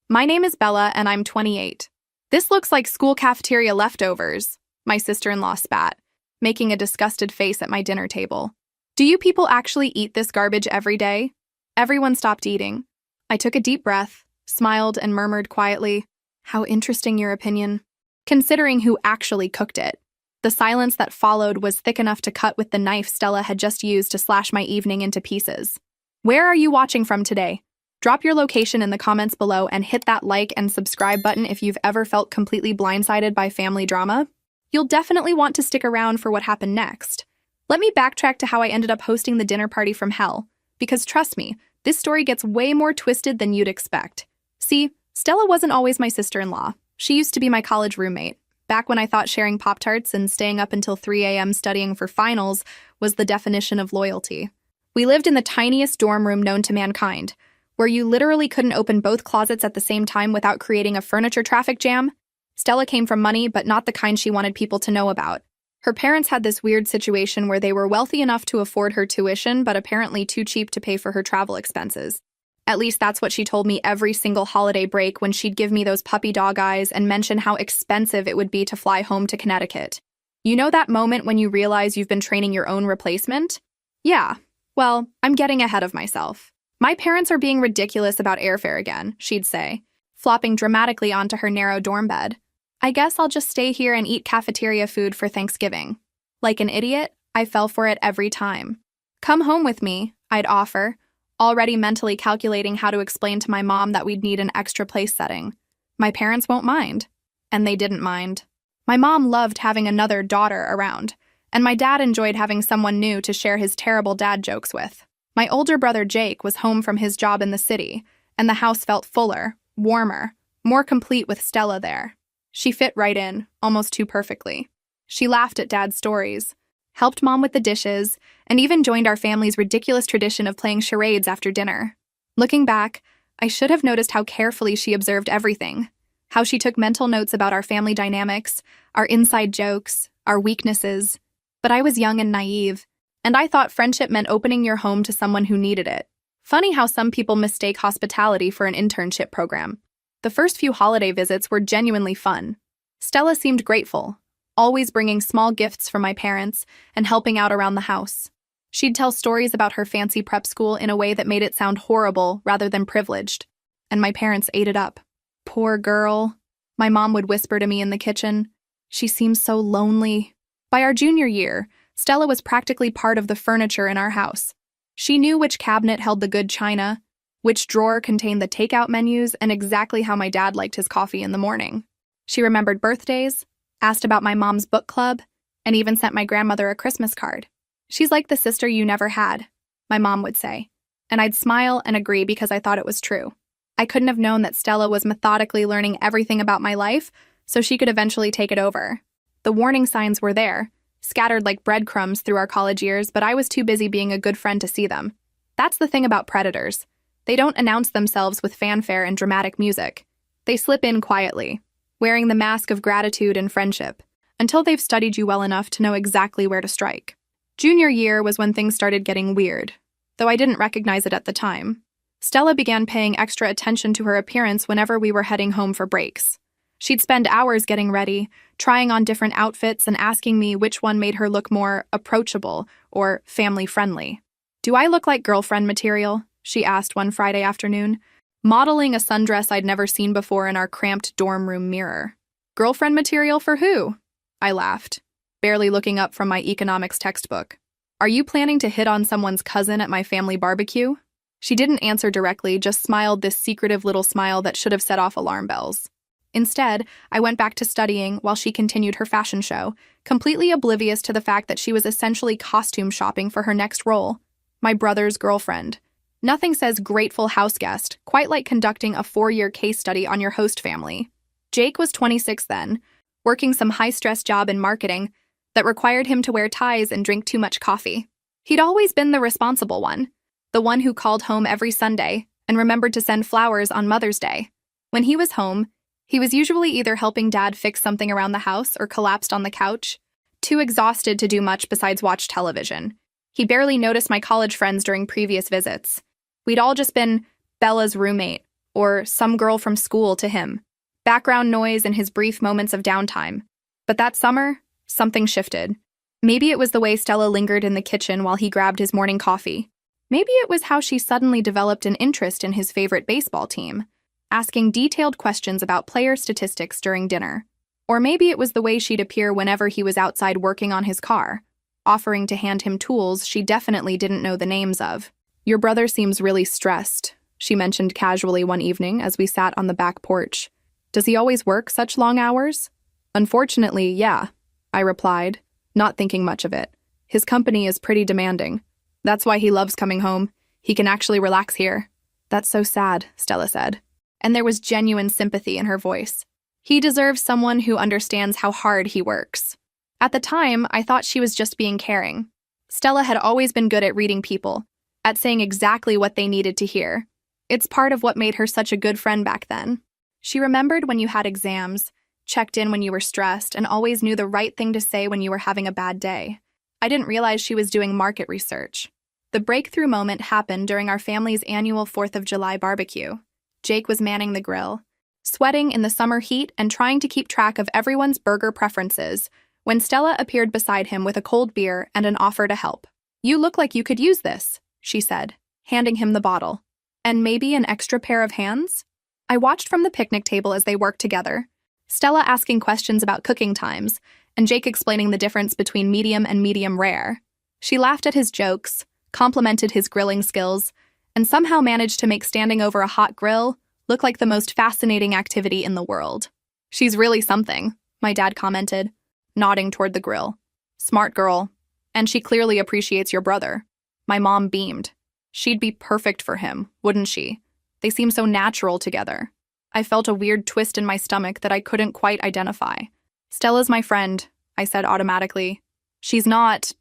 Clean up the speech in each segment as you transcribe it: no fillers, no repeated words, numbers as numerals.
My name is Bella, and I'm 28. This looks like school cafeteria leftovers, my sister-in-law spat, making a disgusted face at my dinner table. Do you people actually eat this garbage every day? Everyone stopped eating. I took a deep breath, smiled, and murmured quietly, "How interesting your opinion." Considering who actually cooked it. The silence that followed was thick enough to cut with the knife Stella had just used to slash my evening into pieces. Where are you watching from today? Drop your location in the comments below and hit that like and subscribe button if you've ever felt completely blindsided by family drama. You'll definitely want to stick around for what happened next. Let me backtrack to how I ended up hosting the dinner party from hell, because trust me, this story gets way more twisted than you'd expect. See, Stella wasn't always my sister-in-law. She used to be my college roommate, back when I thought sharing Pop-Tarts and staying up until 3 a.m. studying for finals was the definition of loyalty. We lived in the tiniest dorm room known to mankind, where you literally couldn't open both closets at the same time without creating a furniture traffic jam. Stella came from money, but not the kind she wanted people to know about. Her parents had this weird situation where they were wealthy enough to afford her tuition, but apparently too cheap to pay for her travel expenses. At least that's what she told me every single holiday break when she'd give me those puppy dog eyes and mention how expensive it would be to fly home to Connecticut. You know that moment when you realize you've been training your own replacement? Yeah, well, I'm getting ahead of myself. My parents are being ridiculous about airfare again, she'd say, flopping dramatically onto her narrow dorm bed. I guess I'll just stay here and eat cafeteria food for Thanksgiving. Like an idiot, I fell for it every time. Come home with me, I'd offer, already mentally calculating how to explain to my mom that we'd need an extra place setting. My parents won't mind. And they didn't mind. My mom loved having another daughter around, and my dad enjoyed having someone new to share his terrible dad jokes with. My older brother Jake was home from his job in the city, and the house felt fuller, warmer, more complete with Stella there. She fit right in, almost too perfectly. She laughed at Dad's stories, helped Mom with the dishes, and even joined our family's ridiculous tradition of playing charades after dinner. Looking back, I should have noticed how carefully she observed everything, how she took mental notes about our family dynamics, our inside jokes, our weaknesses. But I was young and naive, and I thought friendship meant opening your home to someone who needed it. Funny how some people mistake hospitality for an internship program. The first few holiday visits were genuinely fun. Stella seemed grateful, always bringing small gifts from my parents and helping out around the house. She'd tell stories about her fancy prep school in a way that made it sound horrible rather than privileged, and my parents ate it up. Poor girl, my mom would whisper to me in the kitchen. She seems so lonely. By our junior year, Stella was practically part of the furniture in our house. She knew which cabinet held the good china, which drawer contained the takeout menus, and exactly how my dad liked his coffee in the morning. She remembered birthdays, asked about my mom's book club, and even sent my grandmother a Christmas card. "She's like the sister you never had," my mom would say. And I'd smile and agree because I thought it was true. I couldn't have known that Stella was methodically learning everything about my life so she could eventually take it over. The warning signs were there, scattered like breadcrumbs through our college years, but I was too busy being a good friend to see them. That's the thing about predators. They don't announce themselves with fanfare and dramatic music. They slip in quietly, wearing the mask of gratitude and friendship, until they've studied you well enough to know exactly where to strike. Junior year was when things started getting weird, though I didn't recognize it at the time. Stella began paying extra attention to her appearance whenever we were heading home for breaks. She'd spend hours getting ready, trying on different outfits and asking me which one made her look more approachable or family-friendly. "Do I look like girlfriend material?" she asked one Friday afternoon, modeling a sundress I'd never seen before in our cramped dorm room mirror. "Girlfriend material for who?" I laughed, barely looking up from my economics textbook. "Are you planning to hit on someone's cousin at my family barbecue?" She didn't answer directly, just smiled this secretive little smile that should have set off alarm bells. Instead, I went back to studying while she continued her fashion show, completely oblivious to the fact that she was essentially costume shopping for her next role, my brother's girlfriend. Nothing says grateful houseguest quite like conducting a 4-year case study on your host family. Jake was 26 then, working some high-stress job in marketing that required him to wear ties and drink too much coffee. He'd always been the responsible one, the one who called home every Sunday and remembered to send flowers on Mother's Day. When he was home, he was usually either helping Dad fix something around the house or collapsed on the couch, too exhausted to do much besides watch television. He barely noticed my college friends during previous visits. We'd all just been Bella's roommate, or some girl from school to him. Background noise in his brief moments of downtime. But that summer, something shifted. Maybe it was the way Stella lingered in the kitchen while he grabbed his morning coffee. Maybe it was how she suddenly developed an interest in his favorite baseball team, asking detailed questions about player statistics during dinner. Or maybe it was the way she'd appear whenever he was outside working on his car, offering to hand him tools she definitely didn't know the names of. "Your brother seems really stressed," she mentioned casually one evening as we sat on the back porch. "Does he always work such long hours?" "Unfortunately, yeah," I replied, not thinking much of it. "His company is pretty demanding. That's why he loves coming home. He can actually relax here." "That's so sad," Stella said. And there was genuine sympathy in her voice. "He deserves someone who understands how hard he works." At the time, I thought she was just being caring. Stella had always been good at reading people, at saying exactly what they needed to hear. It's part of what made her such a good friend back then. She remembered when you had exams, checked in when you were stressed, and always knew the right thing to say when you were having a bad day. I didn't realize she was doing market research. The breakthrough moment happened during our family's annual 4th of July barbecue. Jake was manning the grill, sweating in the summer heat and trying to keep track of everyone's burger preferences, when Stella appeared beside him with a cold beer and an offer to help. "You look like you could use this," she said, handing him the bottle. "And maybe an extra pair of hands?" I watched from the picnic table as they worked together, Stella asking questions about cooking times, and Jake explaining the difference between medium and medium rare. She laughed at his jokes, complimented his grilling skills, and somehow managed to make standing over a hot grill look like the most fascinating activity in the world. "She's really something," my dad commented, nodding toward the grill. "Smart girl. And she clearly appreciates your brother." My mom beamed. "She'd be perfect for him, wouldn't she? They seem so natural together." I felt a weird twist in my stomach that I couldn't quite identify. "Stella's my friend," I said automatically. "She's not...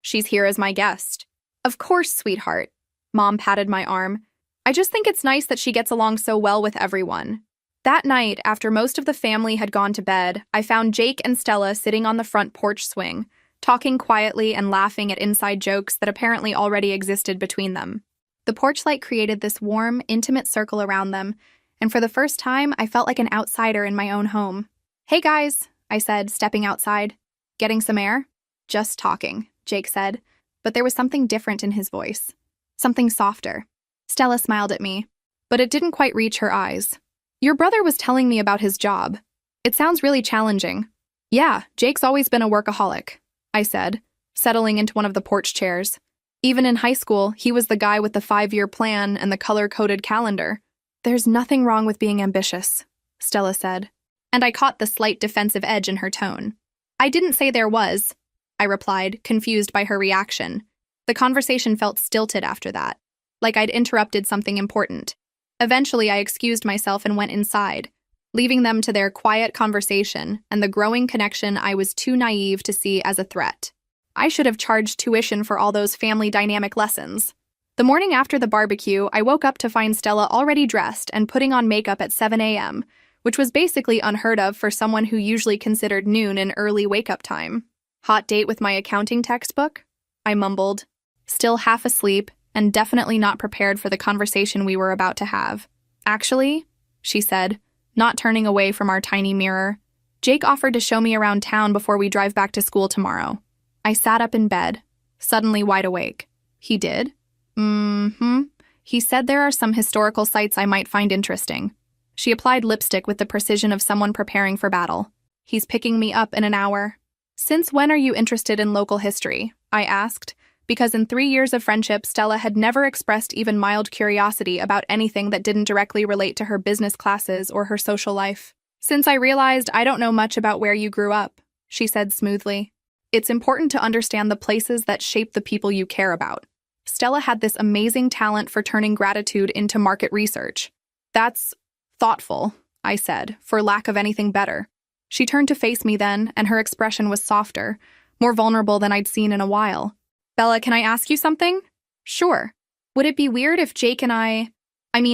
she's here as my guest." "Of course, sweetheart." Mom patted my arm. "I just think it's nice that she gets along so well with everyone." That night, after most of the family had gone to bed, I found Jake and Stella sitting on the front porch swing, talking quietly and laughing at inside jokes that apparently already existed between them. The porch light created this warm, intimate circle around them, and for the first time, I felt like an outsider in my own home. "Hey guys," I said, stepping outside. "Getting some air?" "Just talking," Jake said, but there was something different in his voice. Something softer. Stella smiled at me, but it didn't quite reach her eyes. "Your brother was telling me about his job. It sounds really challenging." "Yeah, Jake's always been a workaholic," I said, settling into one of the porch chairs. "Even in high school, he was the guy with the 5-year plan and the color-coded calendar." "There's nothing wrong with being ambitious," Stella said, and I caught the slight defensive edge in her tone. "I didn't say there was," I replied, confused by her reaction. The conversation felt stilted after that, like I'd interrupted something important. Eventually, I excused myself and went inside, leaving them to their quiet conversation and the growing connection I was too naive to see as a threat. I should have charged tuition for all those family dynamic lessons. The morning after the barbecue, I woke up to find Stella already dressed and putting on makeup at 7 a.m., which was basically unheard of for someone who usually considered noon an early wake-up time. "Hot date with my accounting textbook?" I mumbled, still half asleep and definitely not prepared for the conversation we were about to have. "Actually," she said, not turning away from our tiny mirror, "Jake offered to show me around town before we drive back to school tomorrow." I sat up in bed, suddenly wide awake. "He did?" He said there are some historical sites I might find interesting." She applied lipstick with the precision of someone preparing for battle. "He's picking me up in an hour." "Since when are you interested in local history?" I asked, because in 3 years of friendship, Stella had never expressed even mild curiosity about anything that didn't directly relate to her business classes or her social life. "Since I realized I don't know much about where you grew up," she said smoothly. "It's important to understand the places that shape the people you care about." Stella had this amazing talent for turning gratitude into market research. "That's thoughtful," I said, for lack of anything better. She turned to face me then, and her expression was softer, more vulnerable than I'd seen in a while. "Bella, can I ask you something?" "Sure. Would it be weird if Jake and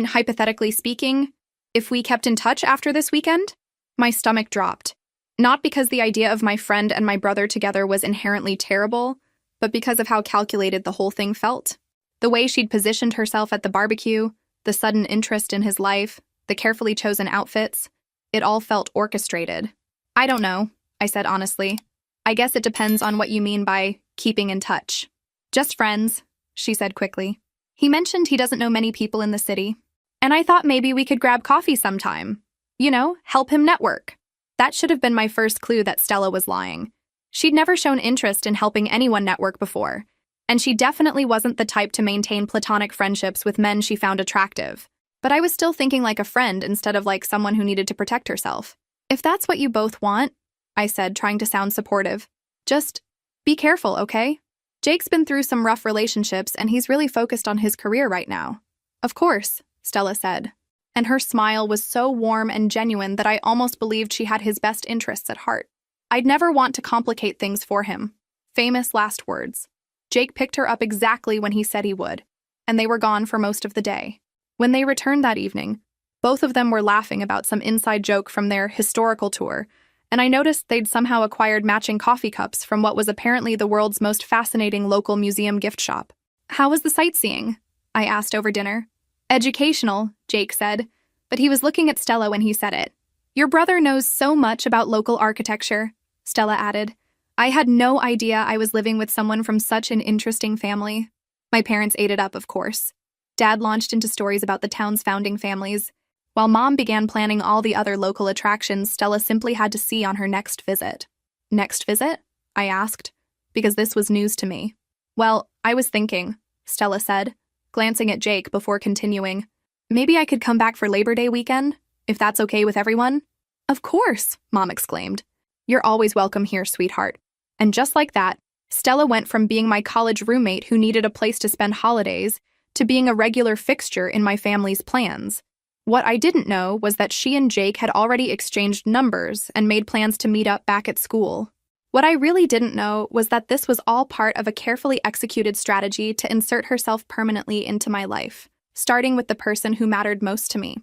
hypothetically speaking, if we kept in touch after this weekend?" My stomach dropped. Not because the idea of my friend and my brother together was inherently terrible, but because of how calculated the whole thing felt. The way she'd positioned herself at the barbecue, the sudden interest in his life, the carefully chosen outfits. It all felt orchestrated. I don't know, I said honestly. I guess it depends on what you mean by keeping in touch. Just friends, she said quickly. He mentioned he doesn't know many people in the city, and I thought maybe we could grab coffee sometime. You know, help him network. That should have been my first clue that Stella was lying. She'd never shown interest in helping anyone network before, and she definitely wasn't the type to maintain platonic friendships with men she found attractive. But I was still thinking like a friend instead of like someone who needed to protect herself. If that's what you both want, I said, trying to sound supportive, just be careful, okay? Jake's been through some rough relationships and he's really focused on his career right now. Of course, Stella said, and her smile was so warm and genuine that I almost believed she had his best interests at heart. I'd never want to complicate things for him. Famous last words. Jake picked her up exactly when he said he would, and they were gone for most of the day. When they returned that evening, both of them were laughing about some inside joke from their historical tour, and I noticed they'd somehow acquired matching coffee cups from what was apparently the world's most fascinating local museum gift shop. How was the sightseeing? I asked over dinner. Educational, Jake said, but he was looking at Stella when he said it. Your brother knows so much about local architecture, Stella added. I had no idea I was living with someone from such an interesting family. My parents ate it up, of course. Dad launched into stories about the town's founding families, while Mom began planning all the other local attractions Stella simply had to see on her next visit. Next visit? I asked, because this was news to me. Well, I was thinking, Stella said, glancing at Jake before continuing. Maybe I could come back for Labor Day weekend, if that's okay with everyone? Of course, Mom exclaimed. You're always welcome here, sweetheart. And just like that, Stella went from being my college roommate who needed a place to spend holidays to being a regular fixture in my family's plans. What I didn't know was that she and Jake had already exchanged numbers and made plans to meet up back at school. What I really didn't know was that this was all part of a carefully executed strategy to insert herself permanently into my life, starting with the person who mattered most to me.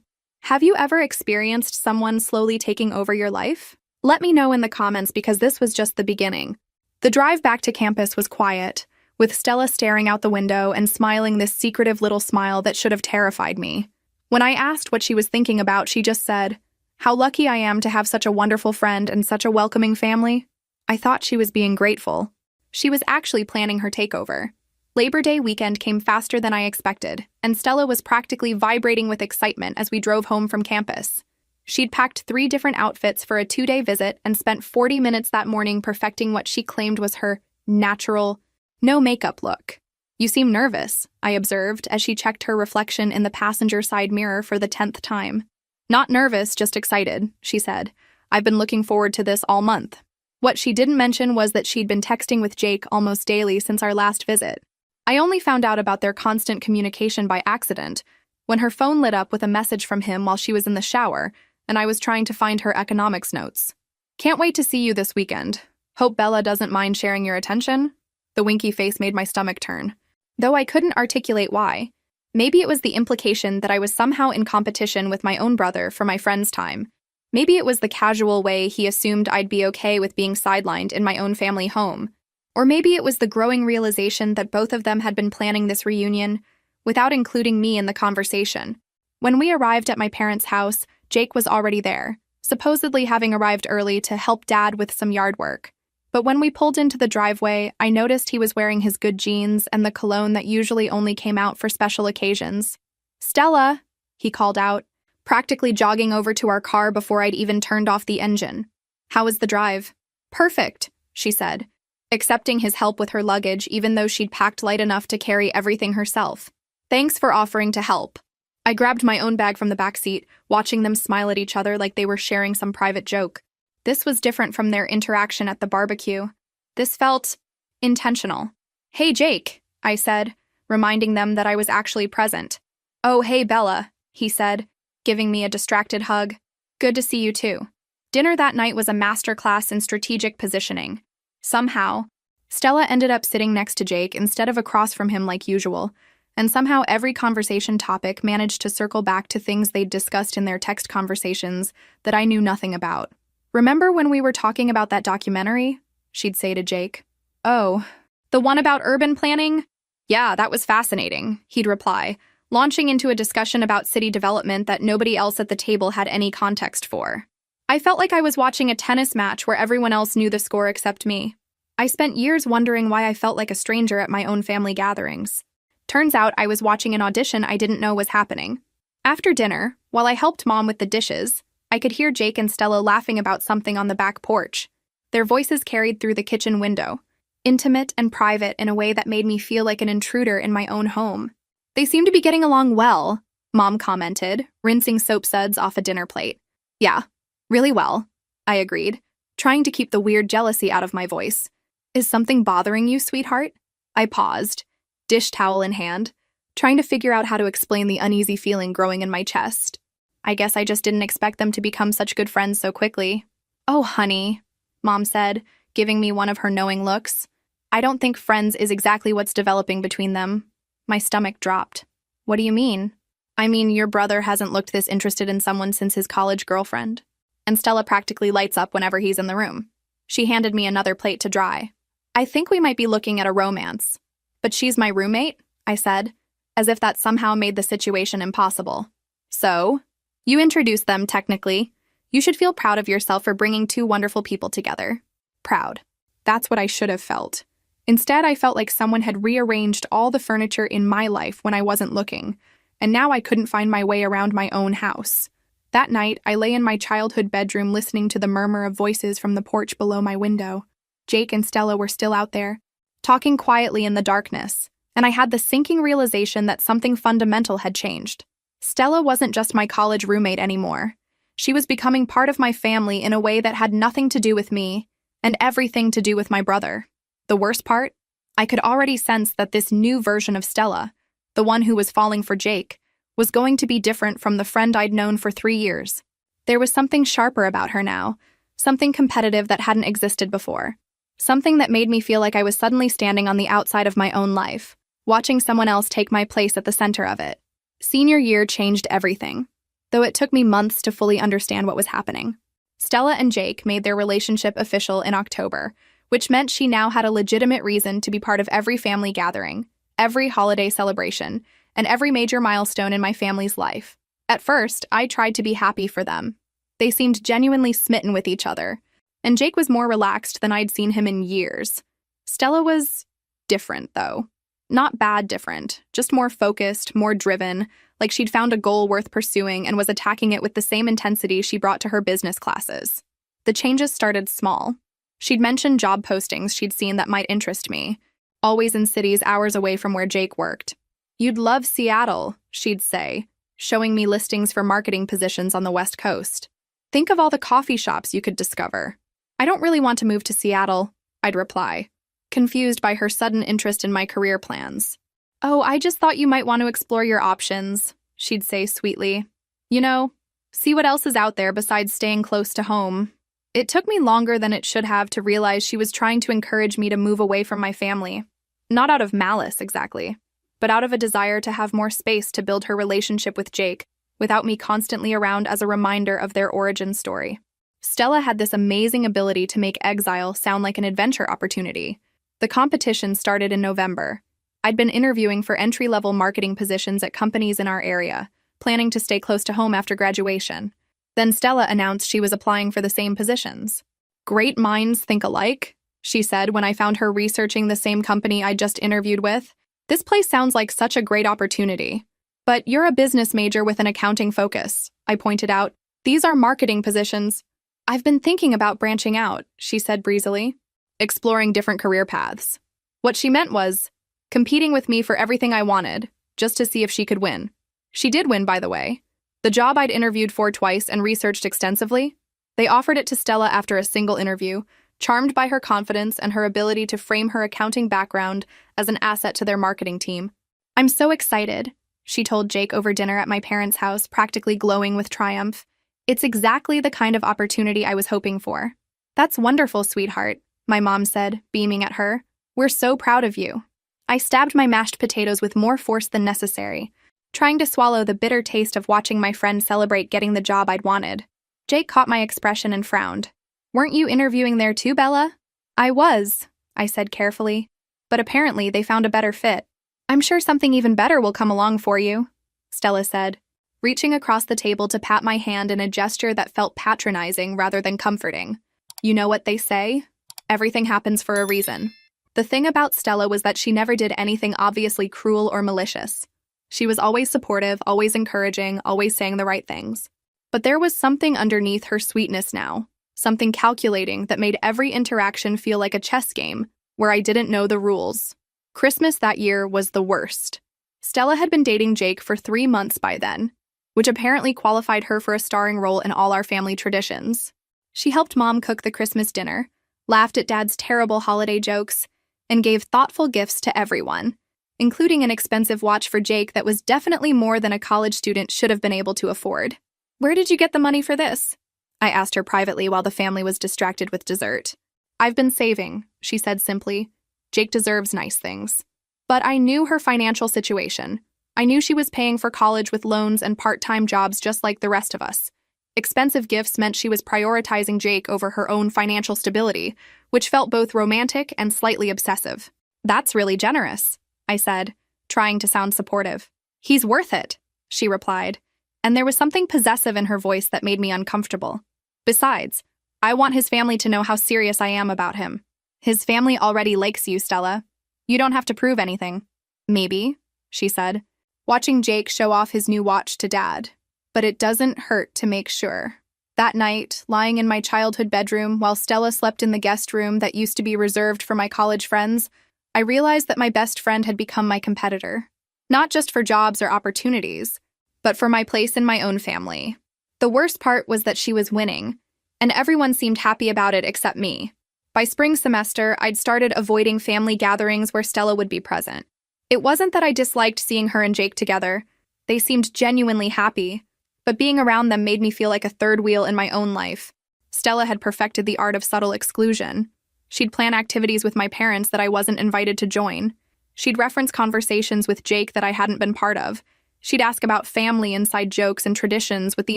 Have you ever experienced someone slowly taking over your life? Let me know in the comments because this was just the beginning. The drive back to campus was quiet, with Stella staring out the window and smiling this secretive little smile that should have terrified me. When I asked what she was thinking about, she just said, "How lucky I am to have such a wonderful friend and such a welcoming family." I thought she was being grateful. She was actually planning her takeover. Labor Day weekend came faster than I expected, and Stella was practically vibrating with excitement as we drove home from campus. She'd packed 3 different outfits for a 2-day visit and spent 40 minutes that morning perfecting what she claimed was her natural, no makeup look. You seem nervous, I observed as she checked her reflection in the passenger side mirror for the 10th time. Not nervous, just excited, she said. I've been looking forward to this all month. What she didn't mention was that she'd been texting with Jake almost daily since our last visit. I only found out about their constant communication by accident, when her phone lit up with a message from him while she was in the shower, and I was trying to find her economics notes. Can't wait to see you this weekend. Hope Bella doesn't mind sharing your attention? The winky face made my stomach turn, though I couldn't articulate why. Maybe it was the implication that I was somehow in competition with my own brother for my friend's time. Maybe it was the casual way he assumed I'd be okay with being sidelined in my own family home. Or maybe it was the growing realization that both of them had been planning this reunion without including me in the conversation. When we arrived at my parents' house, Jake was already there, supposedly having arrived early to help Dad with some yard work. But when we pulled into the driveway, I noticed he was wearing his good jeans and the cologne that usually only came out for special occasions. "Stella," he called out, practically jogging over to our car before I'd even turned off the engine. "How was the drive?" "Perfect," she said, accepting his help with her luggage even though she'd packed light enough to carry everything herself. "Thanks for offering to help." I grabbed my own bag from the back seat, watching them smile at each other like they were sharing some private joke. This was different from their interaction at the barbecue. This felt intentional. "Hey, Jake," I said, reminding them that I was actually present. "Oh, hey, Bella," he said, giving me a distracted hug. "Good to see you too." Dinner that night was a masterclass in strategic positioning. Somehow, Stella ended up sitting next to Jake instead of across from him like usual, and somehow every conversation topic managed to circle back to things they'd discussed in their text conversations that I knew nothing about. "Remember when we were talking about that documentary?" she'd say to Jake. "Oh, the one about urban planning?" "Yeah, that was fascinating," he'd reply, launching into a discussion about city development that nobody else at the table had any context for. I felt like I was watching a tennis match where everyone else knew the score except me. I spent years wondering why I felt like a stranger at my own family gatherings. Turns out I was watching an audition I didn't know was happening. After dinner, while I helped Mom with the dishes, I could hear Jake and Stella laughing about something on the back porch. Their voices carried through the kitchen window, intimate and private in a way that made me feel like an intruder in my own home. They seem to be getting along well, Mom commented, rinsing soap suds off a dinner plate. Yeah, really well, I agreed, trying to keep the weird jealousy out of my voice. Is something bothering you, sweetheart? I paused, dish towel in hand, trying to figure out how to explain the uneasy feeling growing in my chest. I guess I just didn't expect them to become such good friends so quickly. Oh, honey, Mom said, giving me one of her knowing looks. I don't think friends is exactly what's developing between them. My stomach dropped. What do you mean? I mean, your brother hasn't looked this interested in someone since his college girlfriend. And Stella practically lights up whenever he's in the room. She handed me another plate to dry. I think we might be looking at a romance. But she's my roommate, I said, as if that somehow made the situation impossible. So? You introduced them, technically. You should feel proud of yourself for bringing two wonderful people together. Proud. That's what I should have felt. Instead, I felt like someone had rearranged all the furniture in my life when I wasn't looking, and now I couldn't find my way around my own house. That night, I lay in my childhood bedroom listening to the murmur of voices from the porch below my window. Jake and Stella were still out there, talking quietly in the darkness, and I had the sinking realization that something fundamental had changed. Stella wasn't just my college roommate anymore. She was becoming part of my family in a way that had nothing to do with me, and everything to do with my brother. The worst part? I could already sense that this new version of Stella, the one who was falling for Jake, was going to be different from the friend I'd known for 3 years. There was something sharper about her now, something competitive that hadn't existed before. Something that made me feel like I was suddenly standing on the outside of my own life, watching someone else take my place at the center of it. Senior year changed everything, though it took me months to fully understand what was happening. Stella and Jake made their relationship official in October, which meant she now had a legitimate reason to be part of every family gathering, every holiday celebration, and every major milestone in my family's life. At first, I tried to be happy for them. They seemed genuinely smitten with each other, and Jake was more relaxed than I'd seen him in years. Stella was different, though. Not bad different, just more focused, more driven, like she'd found a goal worth pursuing and was attacking it with the same intensity she brought to her business classes. The changes started small. She'd mentioned job postings she'd seen that might interest me, always in cities hours away from where Jake worked. You'd love Seattle, she'd say, showing me listings for marketing positions on the West Coast. Think of all the coffee shops you could discover. I don't really want to move to Seattle, I'd reply, confused by her sudden interest in my career plans. Oh, I just thought you might want to explore your options, she'd say sweetly. You know, see what else is out there besides staying close to home. It took me longer than it should have to realize she was trying to encourage me to move away from my family. Not out of malice, exactly, but out of a desire to have more space to build her relationship with Jake without me constantly around as a reminder of their origin story. Stella had this amazing ability to make exile sound like an adventure opportunity. The competition started in November. I'd been interviewing for entry-level marketing positions at companies in our area, planning to stay close to home after graduation. Then Stella announced she was applying for the same positions. Great minds think alike, she said when I found her researching the same company I just interviewed with. This place sounds like such a great opportunity. But you're a business major with an accounting focus, I pointed out. These are marketing positions. I've been thinking about branching out, she said breezily, exploring different career paths. What she meant was competing with me for everything I wanted, just to see if she could win. She did win, by the way. The job I'd interviewed for twice and researched extensively, they offered it to Stella after a single interview, charmed by her confidence and her ability to frame her accounting background as an asset to their marketing team. I'm so excited, she told Jake over dinner at my parents' house, practically glowing with triumph. It's exactly the kind of opportunity I was hoping for. That's wonderful, sweetheart, my mom said, beaming at her. We're so proud of you. I stabbed my mashed potatoes with more force than necessary, trying to swallow the bitter taste of watching my friend celebrate getting the job I'd wanted. Jake caught my expression and frowned. Weren't you interviewing there too, Bella? I was, I said carefully, but apparently they found a better fit. I'm sure something even better will come along for you, Stella said, reaching across the table to pat my hand in a gesture that felt patronizing rather than comforting. You know what they say? Everything happens for a reason. The thing about Stella was that she never did anything obviously cruel or malicious. She was always supportive, always encouraging, always saying the right things. But there was something underneath her sweetness now, something calculating that made every interaction feel like a chess game, where I didn't know the rules. Christmas that year was the worst. Stella had been dating Jake for 3 months by then, which apparently qualified her for a starring role in all our family traditions. She helped Mom cook the Christmas dinner, laughed at Dad's terrible holiday jokes, and gave thoughtful gifts to everyone, including an expensive watch for Jake that was definitely more than a college student should have been able to afford. Where did you get the money for this? I asked her privately while the family was distracted with dessert. I've been saving, she said simply. Jake deserves nice things. But I knew her financial situation. I knew she was paying for college with loans and part-time jobs just like the rest of us. Expensive gifts meant she was prioritizing Jake over her own financial stability, which felt both romantic and slightly obsessive. That's really generous, I said, trying to sound supportive. He's worth it, she replied, and there was something possessive in her voice that made me uncomfortable. Besides, I want his family to know how serious I am about him. His family already likes you, Stella. You don't have to prove anything. Maybe, she said, watching Jake show off his new watch to Dad. But it doesn't hurt to make sure. That night, lying in my childhood bedroom while Stella slept in the guest room that used to be reserved for my college friends, I realized that my best friend had become my competitor. Not just for jobs or opportunities, but for my place in my own family. The worst part was that she was winning, and everyone seemed happy about it except me. By spring semester, I'd started avoiding family gatherings where Stella would be present. It wasn't that I disliked seeing her and Jake together. They seemed genuinely happy. But being around them made me feel like a third wheel in my own life. Stella had perfected the art of subtle exclusion. She'd plan activities with my parents that I wasn't invited to join. She'd reference conversations with Jake that I hadn't been part of. She'd ask about family inside jokes and traditions with the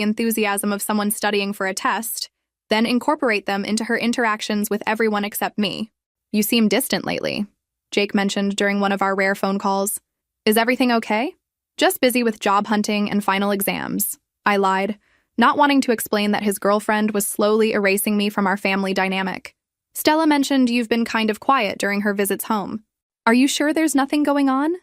enthusiasm of someone studying for a test, then incorporate them into her interactions with everyone except me. You seem distant lately, Jake mentioned during one of our rare phone calls. Is everything okay? Just busy with job hunting and final exams, I lied, not wanting to explain that his girlfriend was slowly erasing me from our family dynamic. Stella mentioned you've been kind of quiet during her visits home. Are you sure there's nothing going on?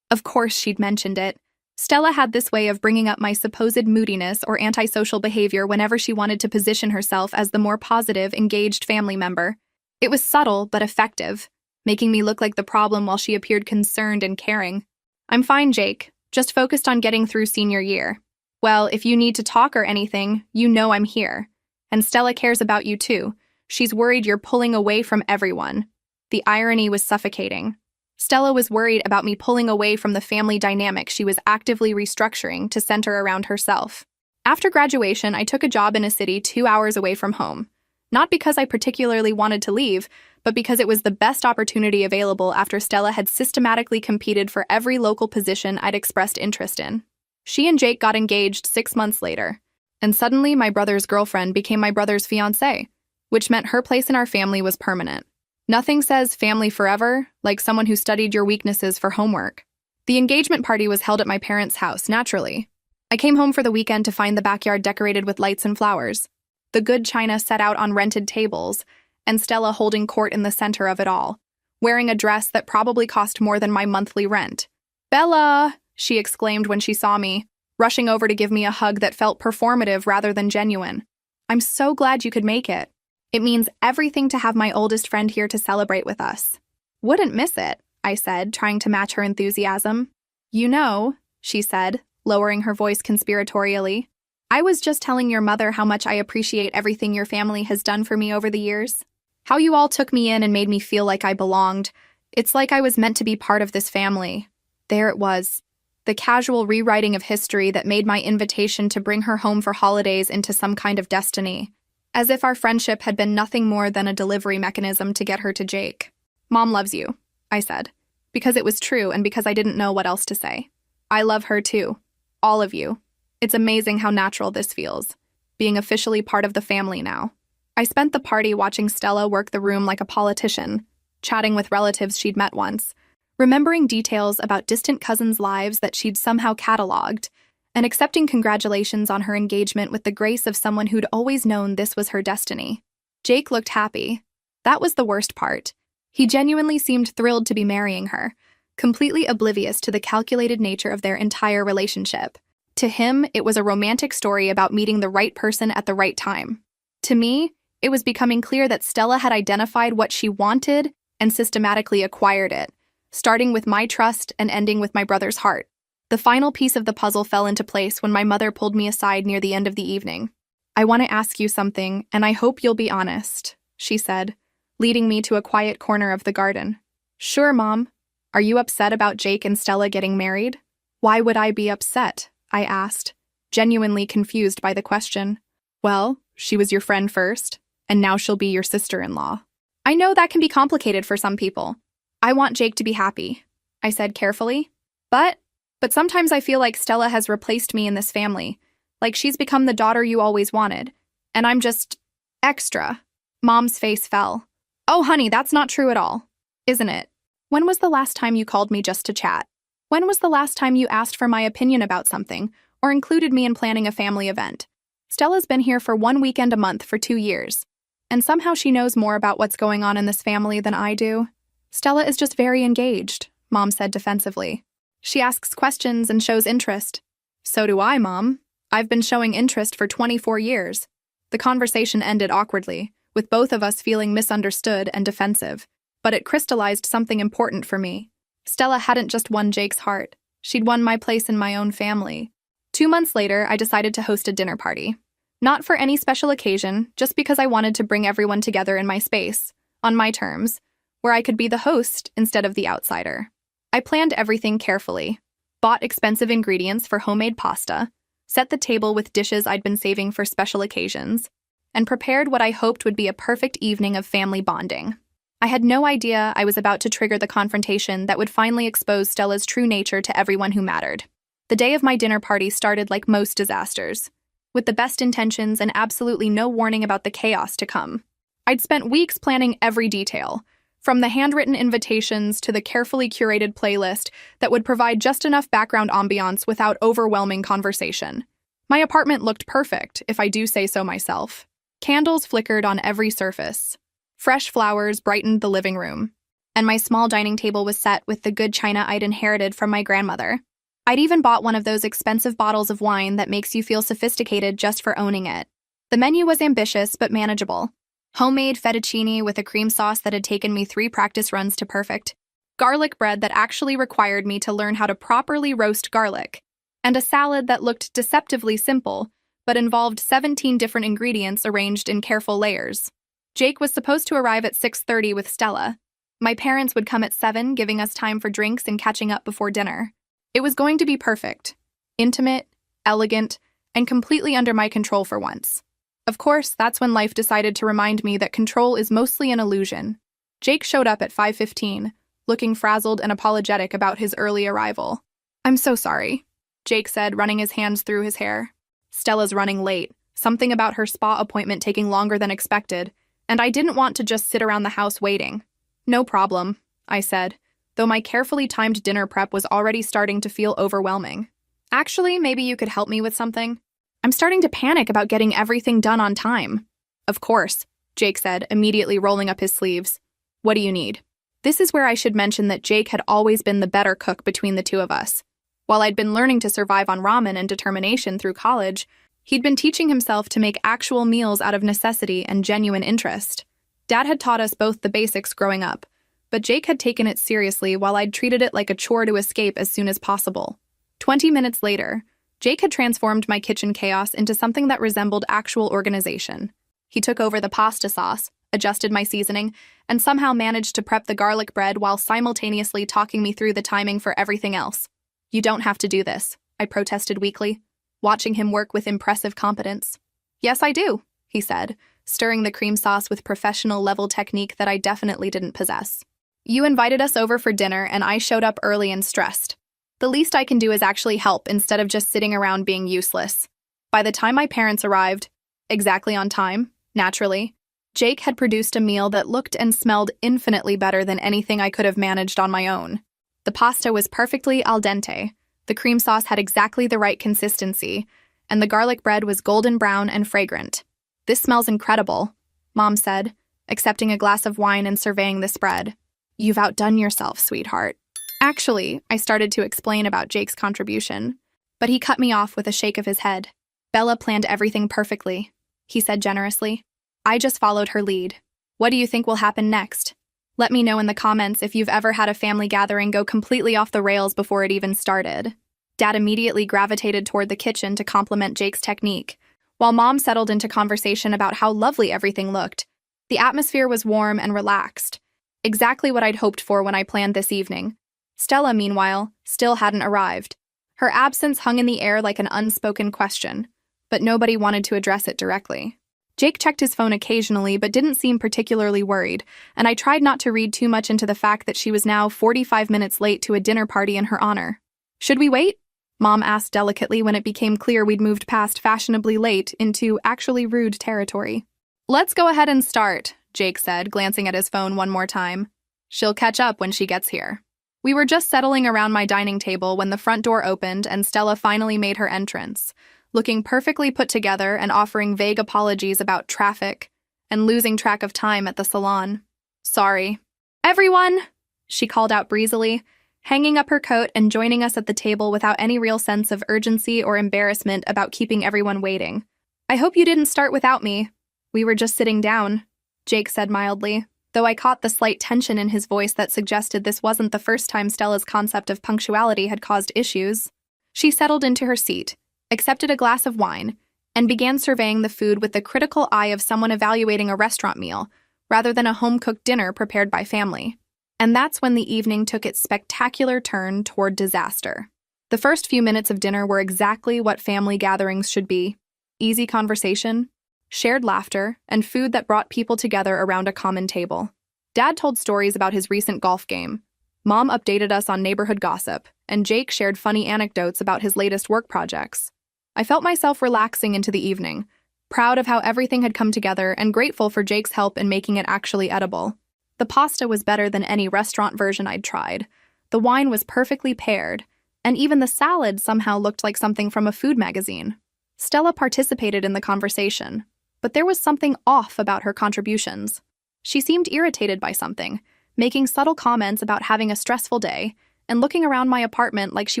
Of course she'd mentioned it. Stella had this way of bringing up my supposed moodiness or antisocial behavior whenever she wanted to position herself as the more positive, engaged family member. It was subtle but effective, making me look like the problem while she appeared concerned and caring. I'm fine, Jake, just focused on getting through senior year. Well, if you need to talk or anything, you know I'm here. And Stella cares about you too. She's worried you're pulling away from everyone. The irony was suffocating. Stella was worried about me pulling away from the family dynamic she was actively restructuring to center around herself. After graduation, I took a job in a city 2 hours away from home. Not because I particularly wanted to leave, but because it was the best opportunity available after Stella had systematically competed for every local position I'd expressed interest in. She and Jake got engaged 6 months later, and suddenly my brother's girlfriend became my brother's fiancée, which meant her place in our family was permanent. Nothing says family forever like someone who studied your weaknesses for homework. The engagement party was held at my parents' house, naturally. I came home for the weekend to find the backyard decorated with lights and flowers, the good china set out on rented tables, and Stella holding court in the center of it all, wearing a dress that probably cost more than my monthly rent. "Bella!" she exclaimed when she saw me, rushing over to give me a hug that felt performative rather than genuine. "I'm so glad you could make it. It means everything to have my oldest friend here to celebrate with us." "Wouldn't miss it," I said, trying to match her enthusiasm. "You know," she said, lowering her voice conspiratorially, "I was just telling your mother how much I appreciate everything your family has done for me over the years. How you all took me in and made me feel like I belonged. It's like I was meant to be part of this family." There it was. The casual rewriting of history that made my invitation to bring her home for holidays into some kind of destiny, as if our friendship had been nothing more than a delivery mechanism to get her to Jake. "Mom loves you," I said, because it was true and because I didn't know what else to say. "I love her too. All of you. It's amazing how natural this feels, being officially part of the family now." I spent the party watching Stella work the room like a politician, chatting with relatives she'd met once, remembering details about distant cousins' lives that she'd somehow cataloged, and accepting congratulations on her engagement with the grace of someone who'd always known this was her destiny. Jake looked happy. That was the worst part. He genuinely seemed thrilled to be marrying her, completely oblivious to the calculated nature of their entire relationship. To him, it was a romantic story about meeting the right person at the right time. To me, it was becoming clear that Stella had identified what she wanted and systematically acquired it, starting with my trust and ending with my brother's heart. The final piece of the puzzle fell into place when my mother pulled me aside near the end of the evening. "I want to ask you something, and I hope you'll be honest," she said, leading me to a quiet corner of the garden. "Sure, Mom. Are you upset about Jake and Stella getting married?" "Why would I be upset?" I asked, genuinely confused by the question. "Well, she was your friend first, and now she'll be your sister-in-law. I know that can be complicated for some people. I want Jake to be happy," I said carefully. But sometimes I feel like Stella has replaced me in this family, like she's become the daughter you always wanted, and I'm just extra." Mom's face fell. "Oh, honey, that's not true at all, isn't it? When was the last time you called me just to chat? When was the last time you asked for my opinion about something or included me in planning a family event? Stella's been here for 1 weekend a month for 2 years, and somehow she knows more about what's going on in this family than I do." "Stella is just very engaged," Mom said defensively. "She asks questions and shows interest." "So do I, Mom. I've been showing interest for 24 years. The conversation ended awkwardly, with both of us feeling misunderstood and defensive, but it crystallized something important for me. Stella hadn't just won Jake's heart. She'd won my place in my own family. 2 months later, I decided to host a dinner party. Not for any special occasion, just because I wanted to bring everyone together in my space, on my terms, where I could be the host instead of the outsider. I planned everything carefully, bought expensive ingredients for homemade pasta, set the table with dishes I'd been saving for special occasions, and prepared what I hoped would be a perfect evening of family bonding. I had no idea I was about to trigger the confrontation that would finally expose Stella's true nature to everyone who mattered. The day of my dinner party started like most disasters, with the best intentions and absolutely no warning about the chaos to come. I'd spent weeks planning every detail, from the handwritten invitations to the carefully curated playlist that would provide just enough background ambiance without overwhelming conversation. My apartment looked perfect, if I do say so myself. Candles flickered on every surface. Fresh flowers brightened the living room, and my small dining table was set with the good china I'd inherited from my grandmother. I'd even bought one of those expensive bottles of wine that makes you feel sophisticated just for owning it. The menu was ambitious but manageable. Homemade fettuccine with a cream sauce that had taken me 3 practice runs to perfect. Garlic bread that actually required me to learn how to properly roast garlic. And a salad that looked deceptively simple, but involved 17 different ingredients arranged in careful layers. Jake was supposed to arrive at 6:30 with Stella. My parents would come at 7, giving us time for drinks and catching up before dinner. It was going to be perfect, intimate, elegant, and completely under my control for once. Of course, that's when life decided to remind me that control is mostly an illusion. Jake showed up at 5:15, looking frazzled and apologetic about his early arrival. "I'm so sorry," Jake said, running his hands through his hair. "Stella's running late, something about her spa appointment taking longer than expected, and I didn't want to just sit around the house waiting." "No problem," I said, though my carefully timed dinner prep was already starting to feel overwhelming. "Actually, maybe you could help me with something. I'm starting to panic about getting everything done on time." "Of course," Jake said, immediately rolling up his sleeves. "What do you need?" This is where I should mention that Jake had always been the better cook between the two of us. While I'd been learning to survive on ramen and determination through college, he'd been teaching himself to make actual meals out of necessity and genuine interest. Dad had taught us both the basics growing up, but Jake had taken it seriously while I'd treated it like a chore to escape as soon as possible. 20 minutes later, Jake had transformed my kitchen chaos into something that resembled actual organization. He took over the pasta sauce, adjusted my seasoning, and somehow managed to prep the garlic bread while simultaneously talking me through the timing for everything else. "You don't have to do this," I protested weakly, watching him work with impressive competence. "Yes, I do," he said, stirring the cream sauce with professional-level technique that I definitely didn't possess. "You invited us over for dinner, and I showed up early and stressed. The least I can do is actually help instead of just sitting around being useless." By the time my parents arrived, exactly on time, naturally, Jake had produced a meal that looked and smelled infinitely better than anything I could have managed on my own. The pasta was perfectly al dente, The cream sauce had exactly the right consistency, and the garlic bread was golden brown and fragrant. "This smells incredible," Mom said, accepting a glass of wine and surveying the spread. "You've outdone yourself, sweetheart." Actually, I started to explain about Jake's contribution, but he cut me off with a shake of his head. "Bella planned everything perfectly," he said generously. "I just followed her lead. What do you think will happen next? Let me know in the comments if you've ever had a family gathering go completely off the rails before it even started." Dad immediately gravitated toward the kitchen to compliment Jake's technique, while Mom settled into conversation about how lovely everything looked. The atmosphere was warm and relaxed, exactly what I'd hoped for when I planned this evening. Stella, meanwhile, still hadn't arrived. Her absence hung in the air like an unspoken question, but nobody wanted to address it directly. Jake checked his phone occasionally but didn't seem particularly worried, and I tried not to read too much into the fact that she was now 45 minutes late to a dinner party in her honor. "Should we wait?" Mom asked delicately when it became clear we'd moved past fashionably late into actually rude territory. "Let's go ahead and start," Jake said, glancing at his phone one more time. "She'll catch up when she gets here." We were just settling around my dining table when the front door opened and Stella finally made her entrance, looking perfectly put together and offering vague apologies about traffic and losing track of time at the salon. "Sorry." "Everyone," she called out breezily, hanging up her coat and joining us at the table without any real sense of urgency or embarrassment about keeping everyone waiting. "I hope you didn't start without me." "We were just sitting down," Jake said mildly, though I caught the slight tension in his voice that suggested this wasn't the first time Stella's concept of punctuality had caused issues. She settled into her seat, accepted a glass of wine, and began surveying the food with the critical eye of someone evaluating a restaurant meal, rather than a home-cooked dinner prepared by family. And that's when the evening took its spectacular turn toward disaster. The first few minutes of dinner were exactly what family gatherings should be: easy conversation, shared laughter, and food that brought people together around a common table. Dad told stories about his recent golf game. Mom updated us on neighborhood gossip, and Jake shared funny anecdotes about his latest work projects. I felt myself relaxing into the evening, proud of how everything had come together and grateful for Jake's help in making it actually edible. The pasta was better than any restaurant version I'd tried. The wine was perfectly paired, and even the salad somehow looked like something from a food magazine. Stella participated in the conversation, but there was something off about her contributions. She seemed irritated by something, making subtle comments about having a stressful day, and looking around my apartment like she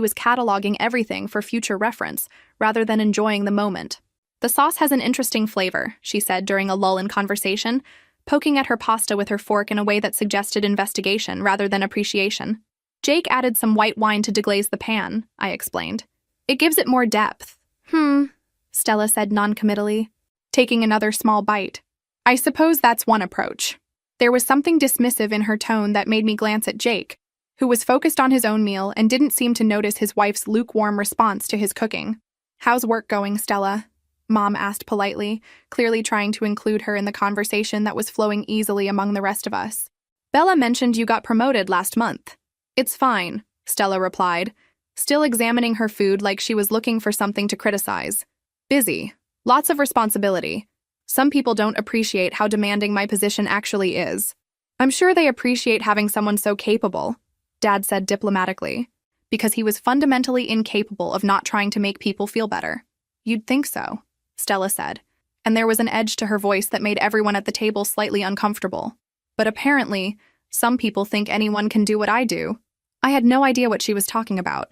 was cataloging everything for future reference, rather than enjoying the moment. "The sauce has an interesting flavor," she said during a lull in conversation, poking at her pasta with her fork in a way that suggested investigation rather than appreciation. "Jake added some white wine to deglaze the pan," I explained. "It gives it more depth." Stella said noncommittally, taking another small bite. "I suppose that's one approach." There was something dismissive in her tone that made me glance at Jake, who was focused on his own meal and didn't seem to notice his wife's lukewarm response to his cooking. "How's work going, Stella?" Mom asked politely, clearly trying to include her in the conversation that was flowing easily among the rest of us. "Bella mentioned you got promoted last month." "It's fine," Stella replied, still examining her food like she was looking for something to criticize. "Busy. Lots of responsibility. Some people don't appreciate how demanding my position actually is." "I'm sure they appreciate having someone so capable," Dad said diplomatically, because he was fundamentally incapable of not trying to make people feel better. "You'd think so," Stella said, and there was an edge to her voice that made everyone at the table slightly uncomfortable. But apparently, some people think anyone can do what I do. I had no idea what she was talking about,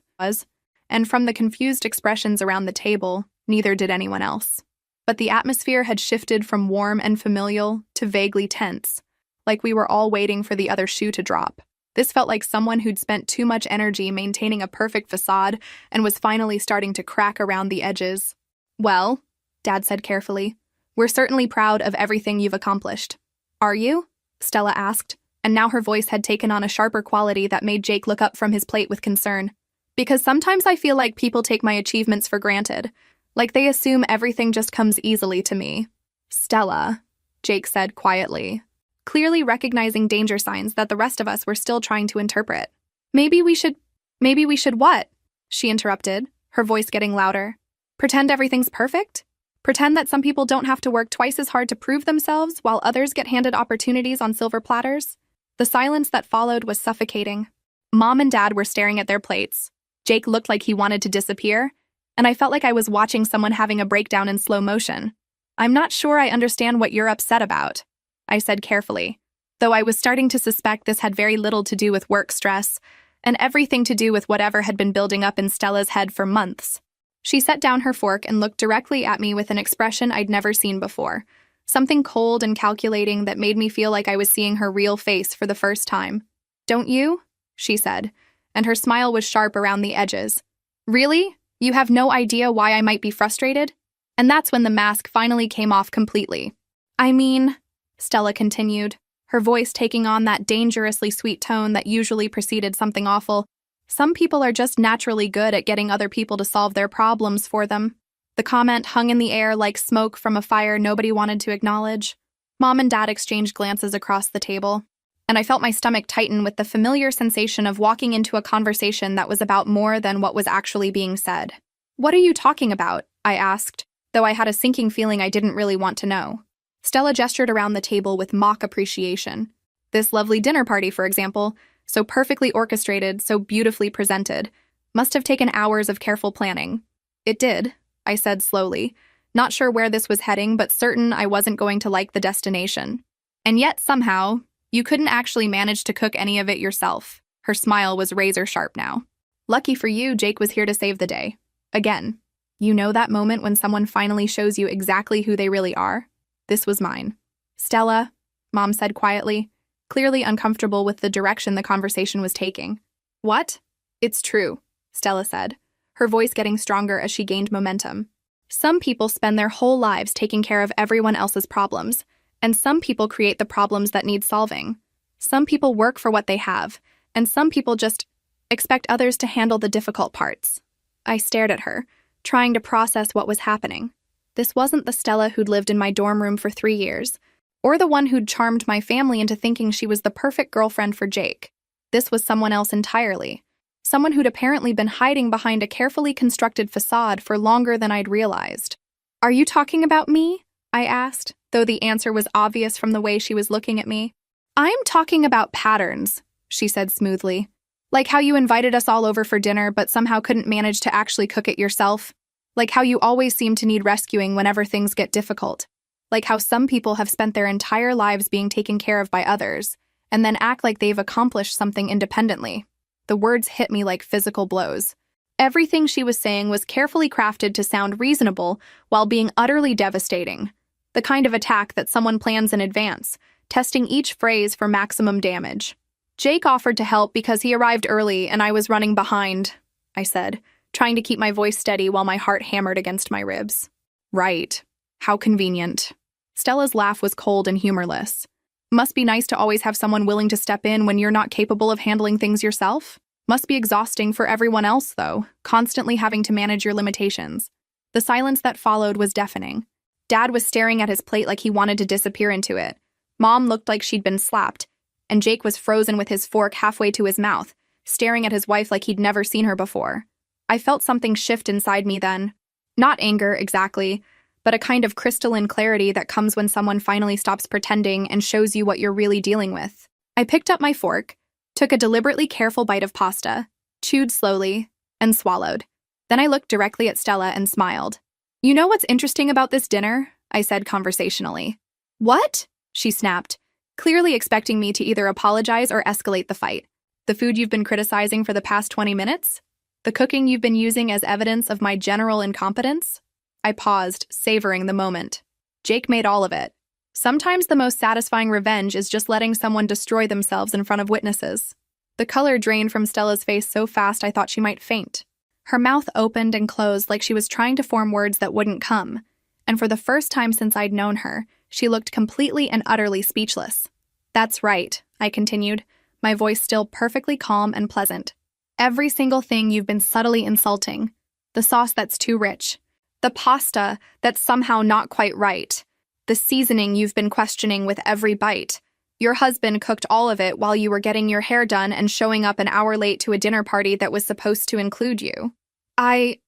and from the confused expressions around the table, neither did anyone else. But the atmosphere had shifted from warm and familial to vaguely tense, like we were all waiting for the other shoe to drop. This felt like someone who'd spent too much energy maintaining a perfect facade and was finally starting to crack around the edges. "Well," Dad said carefully, "we're certainly proud of everything you've accomplished." "Are you?" Stella asked, and now her voice had taken on a sharper quality that made Jake look up from his plate with concern. "Because sometimes I feel like people take my achievements for granted, like they assume everything just comes easily to me." "Stella," Jake said quietly, clearly recognizing danger signs that the rest of us were still trying to interpret. Maybe we should what?" she interrupted, her voice getting louder. "Pretend everything's perfect? Pretend that some people don't have to work twice as hard to prove themselves while others get handed opportunities on silver platters?" The silence that followed was suffocating. Mom and Dad were staring at their plates. Jake looked like he wanted to disappear, and I felt like I was watching someone having a breakdown in slow motion. "I'm not sure I understand what you're upset about," I said carefully, though I was starting to suspect this had very little to do with work stress and everything to do with whatever had been building up in Stella's head for months. She set down her fork and looked directly at me with an expression I'd never seen before, something cold and calculating that made me feel like I was seeing her real face for the first time. "Don't you?" she said, and her smile was sharp around the edges. "Really? You have no idea why I might be frustrated?" And that's when the mask finally came off completely. "I mean," Stella continued, her voice taking on that dangerously sweet tone that usually preceded something awful, "some people are just naturally good at getting other people to solve their problems for them." The comment hung in the air like smoke from a fire nobody wanted to acknowledge. Mom and Dad exchanged glances across the table, and I felt my stomach tighten with the familiar sensation of walking into a conversation that was about more than what was actually being said. "What are you talking about?" I asked, though I had a sinking feeling I didn't really want to know. Stella gestured around the table with mock appreciation. "This lovely dinner party, for example, so perfectly orchestrated, so beautifully presented, must have taken hours of careful planning." "It did," I said slowly, not sure where this was heading, but certain I wasn't going to like the destination. "And yet, somehow, you couldn't actually manage to cook any of it yourself." Her smile was razor sharp now. "Lucky for you, Jake was here to save the day. Again. You know that moment when someone finally shows you exactly who they really are? This was mine." "Stella," Mom said quietly, clearly uncomfortable with the direction the conversation was taking. "What?" "It's true," Stella said, her voice getting stronger as she gained momentum. "Some people spend their whole lives taking care of everyone else's problems, and some people create the problems that need solving. Some people work for what they have, and some people just expect others to handle the difficult parts." I stared at her, trying to process what was happening. This wasn't the Stella who'd lived in my dorm room for 3 years, or the one who'd charmed my family into thinking she was the perfect girlfriend for Jake. This was someone else entirely. Someone who'd apparently been hiding behind a carefully constructed facade for longer than I'd realized. "Are you talking about me?" I asked, though the answer was obvious from the way she was looking at me. "I'm talking about patterns," she said smoothly. "Like how you invited us all over for dinner but somehow couldn't manage to actually cook it yourself. Like how you always seem to need rescuing whenever things get difficult. Like how some people have spent their entire lives being taken care of by others, and then act like they've accomplished something independently." The words hit me like physical blows. Everything she was saying was carefully crafted to sound reasonable while being utterly devastating. The kind of attack that someone plans in advance, testing each phrase for maximum damage. "Jake offered to help because he arrived early and I was running behind," I said, trying to keep my voice steady while my heart hammered against my ribs. "Right. How convenient." Stella's laugh was cold and humorless. "Must be nice to always have someone willing to step in when you're not capable of handling things yourself. Must be exhausting for everyone else, though, constantly having to manage your limitations." The silence that followed was deafening. Dad was staring at his plate like he wanted to disappear into it. Mom looked like she'd been slapped, and Jake was frozen with his fork halfway to his mouth, staring at his wife like he'd never seen her before. I felt something shift inside me then. Not anger, exactly, but a kind of crystalline clarity that comes when someone finally stops pretending and shows you what you're really dealing with. I picked up my fork, took a deliberately careful bite of pasta, chewed slowly, and swallowed. Then I looked directly at Stella and smiled. "You know what's interesting about this dinner?" I said conversationally. "What?" she snapped, clearly expecting me to either apologize or escalate the fight. "The food you've been criticizing for the past 20 minutes? The cooking you've been using as evidence of my general incompetence?" I paused, savoring the moment. Jake made all of it. Sometimes the most satisfying revenge is just letting someone destroy themselves in front of witnesses. The color drained from Stella's face so fast I thought she might faint. Her mouth opened and closed like she was trying to form words that wouldn't come, and for the first time since I'd known her, she looked completely and utterly speechless. "That's right," I continued, my voice still perfectly calm and pleasant. "Every single thing you've been subtly insulting. The sauce that's too rich. The pasta that's somehow not quite right. The seasoning you've been questioning with every bite. Your husband cooked all of it while you were getting your hair done and showing up an hour late to a dinner party that was supposed to include you." I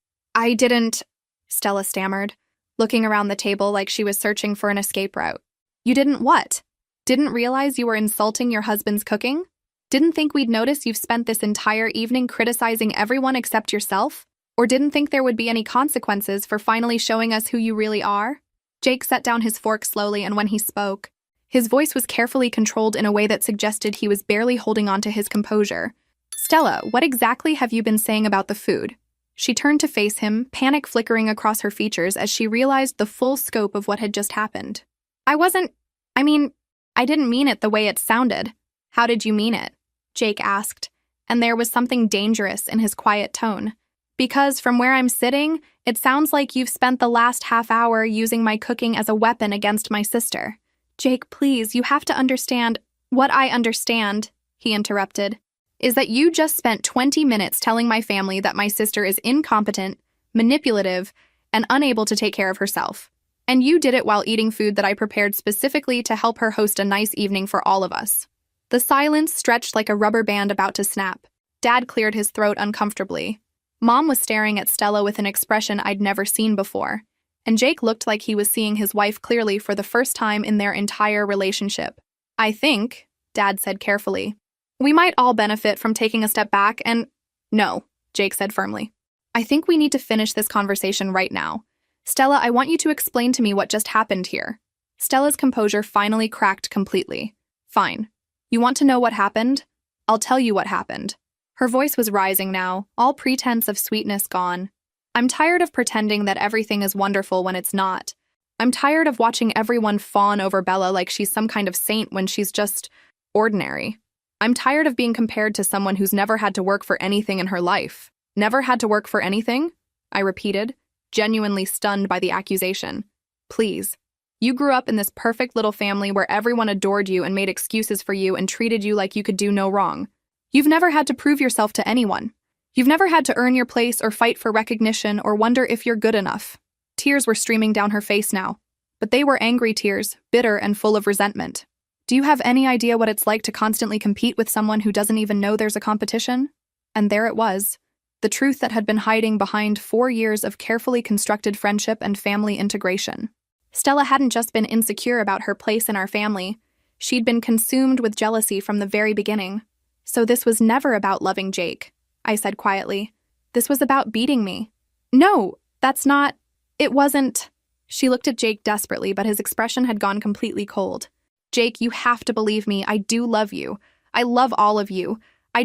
didn't," Stella stammered, looking around the table like she was searching for an escape route. "You didn't what? Didn't realize you were insulting your husband's cooking?" Didn't think we'd notice you've spent this entire evening criticizing everyone except yourself? Or didn't think there would be any consequences for finally showing us who you really are? Jake set down his fork slowly, and when he spoke, his voice was carefully controlled in a way that suggested he was barely holding on to his composure. Stella, what exactly have you been saying about the food? She turned to face him, panic flickering across her features as she realized the full scope of what had just happened. I didn't mean it the way it sounded. How did you mean it? Jake asked, and there was something dangerous in his quiet tone. Because from where I'm sitting, it sounds like you've spent the last half hour using my cooking as a weapon against my sister. Jake, please, you have to understand. What I understand, he interrupted, is that you just spent 20 minutes telling my family that my sister is incompetent, manipulative, and unable to take care of herself. And you did it while eating food that I prepared specifically to help her host a nice evening for all of us. The silence stretched like a rubber band about to snap. Dad cleared his throat uncomfortably. Mom was staring at Stella with an expression I'd never seen before, and Jake looked like he was seeing his wife clearly for the first time in their entire relationship. I think, Dad said carefully, we might all benefit from taking a step back and— No, Jake said firmly. I think we need to finish this conversation right now. Stella, I want you to explain to me what just happened here. Stella's composure finally cracked completely. Fine. You want to know what happened? I'll tell you what happened. Her voice was rising now, all pretense of sweetness gone. I'm tired of pretending that everything is wonderful when it's not. I'm tired of watching everyone fawn over Bella like she's some kind of saint when she's just ordinary. I'm tired of being compared to someone who's never had to work for anything in her life. Never had to work for anything? I repeated, genuinely stunned by the accusation. Please. You grew up in this perfect little family where everyone adored you and made excuses for you and treated you like you could do no wrong. You've never had to prove yourself to anyone. You've never had to earn your place or fight for recognition or wonder if you're good enough. Tears were streaming down her face now, but they were angry tears, bitter and full of resentment. Do you have any idea what it's like to constantly compete with someone who doesn't even know there's a competition? And there it was, the truth that had been hiding behind 4 years of carefully constructed friendship and family integration. Stella hadn't just been insecure about her place in our family. She'd been consumed with jealousy from the very beginning. So this was never about loving Jake, I said quietly. This was about beating me. No, that's not— It wasn't— She looked at Jake desperately, but his expression had gone completely cold. Jake, you have to believe me. I do love you. I love all of you. I